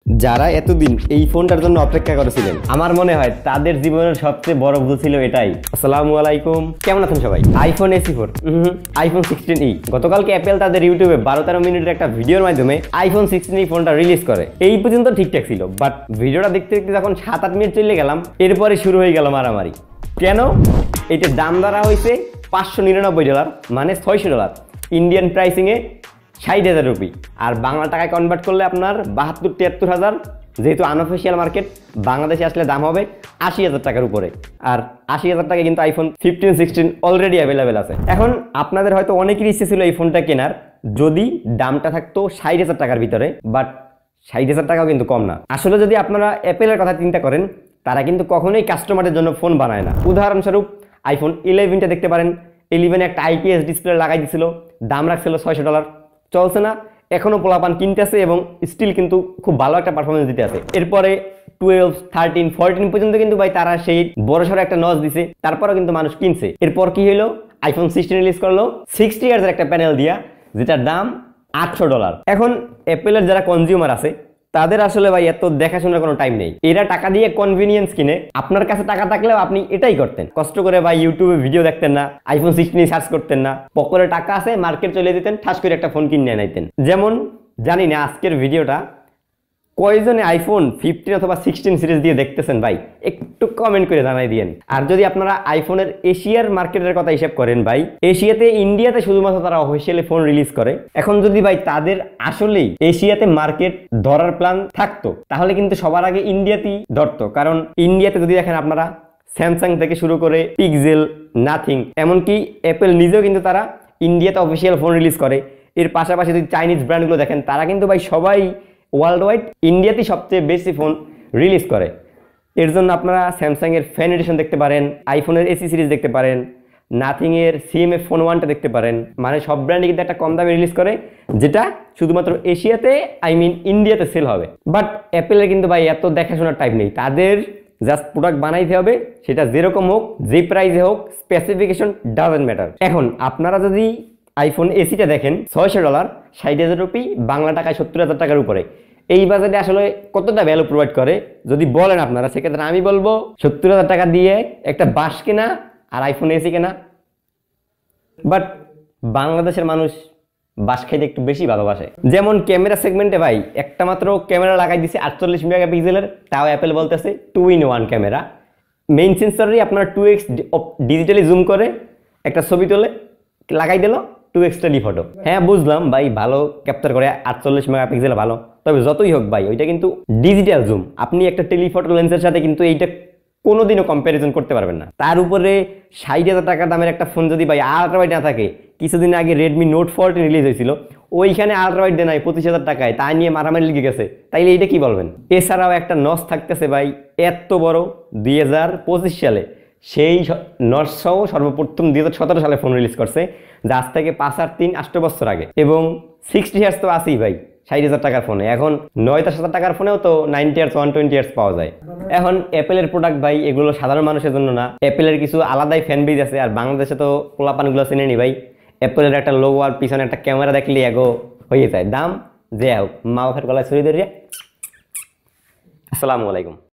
যারা এতদিন এই ফোনটার জন্য অপেক্ষা করেছিলেন আমার মনে হয় তাদের জীবনের সবচেয়ে বড় ভুল ছিল এটাই। আসসালামু আলাইকুম, কেমন আছেন সবাই? আইফোন SE4 আইফোন 16e গতকালকে অ্যাপেল তাদের ইউটিউবে 12-13 মিনিটের একটা ভিডিওর মাধ্যমে আইফোন 16e ফোনটা রিলিজ করে। এই পর্যন্ত ঠিকঠাক ছিল, বাট ভিডিওটা দেখতে দেখতে যখন 7-8 মিনিট চলে গেলাম এরপরে শুরু হয়ে গেল মারামারি। কেন? এটার দাম ধরা হয়েছে $599, মানে $600 ইন্ডিয়ান প্রাইসিংয়ে 60,000 রুপি, আর বাংলা টাকায় কনভার্ট করলে আপনার 72-73 হাজার। যেহেতু আনঅফিসিয়াল মার্কেট, বাংলাদেশে আসলে দাম হবে 80,000 টাকার উপরে, আর 80,000 টাকায় কিন্তু আইফোন 15-16 অলরেডি অ্যাভেলেবেল আছে। এখন আপনাদের হয়তো অনেকেরই ইচ্ছে ছিল এই ফোনটা কেনার যদি দামটা থাকতো 60,000 টাকার ভিতরে, বাট 60,000 টাকাও কিন্তু কম না। আসলে যদি আপনারা অ্যাপেলের কথা চিন্তা করেন, তারা কিন্তু কখনোই কাস্টমারের জন্য ফোন বানায় না। উদাহরণস্বরূপ আইফোন 11টা দেখতে পারেন, 11 একটা IPS ডিসপ্লে লাগাই দিছিল, দাম রাখছিল $600, চলছে না, এখনো পোলাপান কিনতেছে এবং স্টিল কিন্তু খুব ভালো একটা পারফরমেন্স দিতে আছে। এরপরে 12, 13, 14 পর্যন্ত কিন্তু ভাই তারা সেই বড়সড় একটা নজ দিছে, তারপরেও কিন্তু মানুষ কিনছে। এরপর কি হলো, আইফোন 16 রিলিজ করলো 60 ইয়ার্সের একটা প্যানেল দিয়া, যেটার দাম $800। এখন অ্যাপেলের যারা কনজিউমার আছে তাদের আসলে ভাই এত দেখাশোনার কোনো টাইম নেই। এরা টাকা দিয়ে কনভিনিয়েন্স কিনে। আপনার কাছে টাকা থাকলেও আপনি এটাই করতেন, কষ্ট করে ভাই ইউটিউবে ভিডিও দেখতেন না, আইফোন 16 সার্চ করতেন না, পকেটে টাকা আছে মার্কেট চলে দিতেন, ঠাস করে একটা ফোন কিনে আনাইতেন। যেমন জানি না আজকের ভিডিওটা কয়জনে আইফোন 15 অথবা 16 সিরিজ দিয়ে দেখতেছেন ভাই, একটু কমেন্ট করে জানাই দিয়েন। আর যদি আপনারা আইফোনের এশিয়ার মার্কেটের কথা হিসাব করেন ভাই, এশিয়াতে ইন্ডিয়াতে শুধুমাত্র তারা অফিসিয়ালি ফোন রিলিজ করে। এখন যদি ভাই তাদের আসলেই এশিয়াতে মার্কেট ধরার প্ল্যান থাকতো, তাহলে কিন্তু সবার আগে ইন্ডিয়াতেই ধরতো। কারণ ইন্ডিয়াতে যদি দেখেন আপনারা, স্যামসাং থেকে শুরু করে পিক্সেল, নাথিং, এমনকি অ্যাপেল নিজেও কিন্তু তারা ইন্ডিয়াতে অফিসিয়াল ফোন রিলিজ করে। এর পাশাপাশি যদি চাইনিজ ব্র্যান্ডগুলো দেখেন, তারা কিন্তু ভাই সবাই ওয়ার্ল্ড ওয়াইড ইন্ডিয়াতেই সবচেয়ে বেশি ফোন রিলিজ করে। এর জন্য আপনারা স্যামসাংয়ের ফ্যান এডিশন দেখতে পারেন, আইফোনের SE সিরিজ দেখতে পারেন, নাথিংয়ের CMF ফোন 1টা দেখতে পারেন। মানে সব ব্র্যান্ডে কিন্তু একটা কম দামে রিলিজ করে, যেটা শুধুমাত্র এশিয়াতে, ইন্ডিয়াতে সেল হবে। বাট অ্যাপেলের কিন্তু ভাই এত দেখাশোনার টাইপ নেই। তাদের জাস্ট প্রোডাক্ট বানাইতে হবে, সেটা যেরকম হোক, যে প্রাইসে হোক, স্পেসিফিকেশন ডাজন্ট ম্যাটার। এখন আপনারা যদি আইফোন SEটা দেখেন $600, 60,000 রুপি, বাংলা টাকায় 70,000 টাকার উপরে। এই বাজেটে আসলে কতটা ভ্যালু প্রোভাইড করে যদি বলেন আপনারা, সেক্ষেত্রে আমি বলবো 70,000 টাকা দিয়ে একটা বাস কেনা আর আইফোন SE কেনা। বাট বাংলাদেশের মানুষ বাস খাইতে একটু বেশি ভালোবাসে। যেমন ক্যামেরা সেগমেন্টে ভাই একটা মাত্র ক্যামেরা লাগাই দিছে 48 মেগাপিক্সেলের, তাও অ্যাপেল বলতেছে 2-in-1 ক্যামেরা। মেইন সেন্সরই আপনার 2x ডিজিটালি জুম করে একটা ছবি তোলে, লাগাই দিল 2x টেলিফটো। হ্যাঁ বুঝলাম ভাই, ভালো ক্যাপচার করে 48 মেগাপিক্সেল ভালো, তবে যতই হোক ভাই ওইটা কিন্তু ডিজিটাল জুম। আপনি একটা টেলিফটো লেন্সের সাথে কিন্তু এইটা কোনোদিনও কম্প্যারিজন করতে পারবেন না। তার উপরে 60,000 টাকা দামের একটা ফোন যদি ভাই আলট্রাওয়াইড না থাকে, কিছুদিন আগে রেডমি নোট 14 রিলিজ হয়েছিল, ওইখানে আলট্রাওয়াইড দেয় নাই 25,000 টাকায়, তা নিয়ে মারামারি লেগে গেছে, তাইলে এইটা কি বলবেন? এছাড়াও একটা নস থাকতেছে ভাই এত বড় 2025 সালে, সেই নস সহ সর্বপ্রথম 2017 সালে ফোন রিলিজ করছে, যা আজ থেকে 5-8 বছর আগে। এবং 60 হার্জ তো আছেই ভাই 60,000 টাকার ফোনে। এখন 9-10,000 টাকার ফোনেও তো 90 হার্জ 120 হার্জ পাওয়া যায়। এখন অ্যাপেলের প্রোডাক্ট ভাই এগুলো সাধারণ মানুষের জন্য না, অ্যাপেলের কিছু আলাদাই ফ্যান বেজ আছে। আর বাংলাদেশে তো পোলাপানগুলো চেনে নি ভাই, অ্যাপেলের একটা লোগো আর পিছনে একটা ক্যামেরা দেখলে এগো হয়ে যায়, দাম যে হোক মা বাপের গলায় ছড়িয়ে ধরিয়ে। আসসালামু আলাইকুম।